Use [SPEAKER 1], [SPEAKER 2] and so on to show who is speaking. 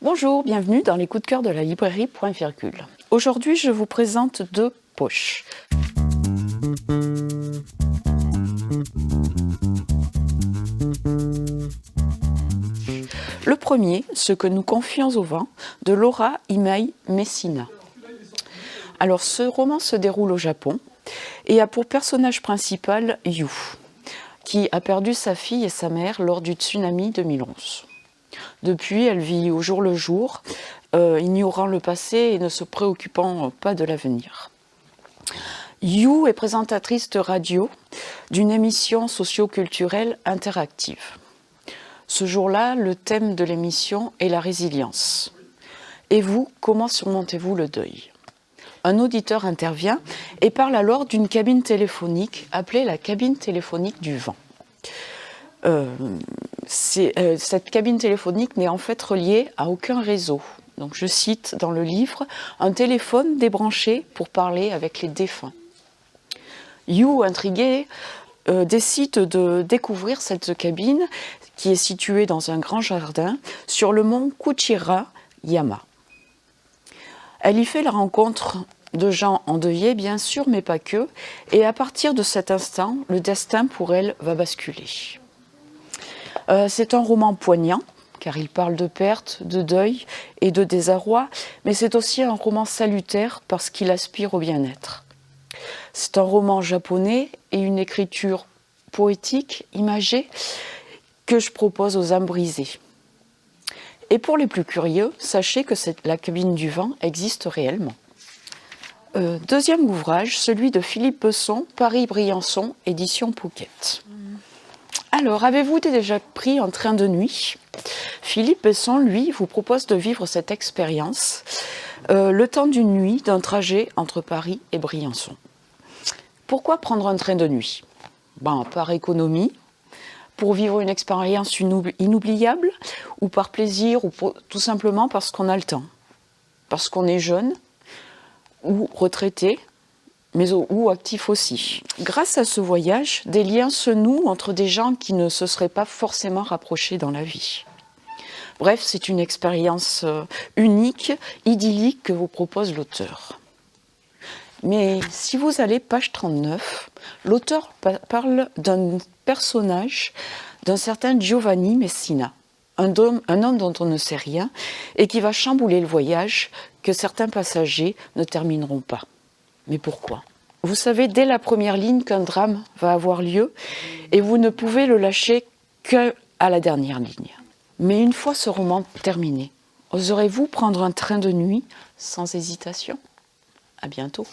[SPEAKER 1] Bonjour, bienvenue dans les coups de cœur de la librairie Point Virgule. Aujourd'hui, je vous présente deux poches. Le premier, Ce que nous confions au vent, de Laura Imai Messina. Alors, ce roman se déroule au Japon et a pour personnage principal Yu, qui a perdu sa fille et sa mère lors du tsunami 2011. Depuis, elle vit au jour le jour, ignorant le passé et ne se préoccupant pas de l'avenir. Yu est présentatrice de radio d'une émission socio-culturelle interactive. Ce jour-là, le thème de l'émission est la résilience. Et vous, comment surmontez-vous le deuil ? Un auditeur intervient et parle alors d'une cabine téléphonique appelée la cabine téléphonique du vent. Cette cabine téléphonique n'est en fait reliée à aucun réseau. Donc je cite dans le livre, un téléphone débranché pour parler avec les défunts. Yu, intrigué, décide de découvrir cette cabine qui est située dans un grand jardin sur le mont Kuchira-yama. Elle y fait la rencontre de gens endeuillés, bien sûr, mais pas que, et à partir de cet instant, le destin pour elle va basculer. C'est un roman poignant, car il parle de perte, de deuil et de désarroi, mais c'est aussi un roman salutaire parce qu'il aspire au bien-être. C'est un roman japonais et une écriture poétique, imagée, que je propose aux âmes brisées. Et pour les plus curieux, sachez que la cabine du vent existe réellement. Deuxième ouvrage, celui de Philippe Besson, Paris-Briançon, édition Pocket. Alors, avez-vous déjà pris un train de nuit ? Philippe Besson, lui, vous propose de vivre cette expérience, le temps d'une nuit, d'un trajet entre Paris et Briançon. Pourquoi prendre un train de nuit ? Par économie, pour vivre une expérience inoubliable, ou par plaisir, ou tout simplement parce qu'on a le temps. Parce qu'on est jeune, ou retraité, ou actif aussi. Grâce à ce voyage, des liens se nouent entre des gens qui ne se seraient pas forcément rapprochés dans la vie. Bref, c'est une expérience unique, idyllique que vous propose l'auteur. Mais si vous allez page 39, l'auteur parle d'un personnage, d'un certain Giovanni Messina, un homme dont on ne sait rien et qui va chambouler le voyage que certains passagers ne termineront pas. Mais pourquoi ? Vous savez dès la première ligne qu'un drame va avoir lieu et vous ne pouvez le lâcher qu'à la dernière ligne. Mais une fois ce roman terminé, oserez-vous prendre un train de nuit sans hésitation ? À bientôt.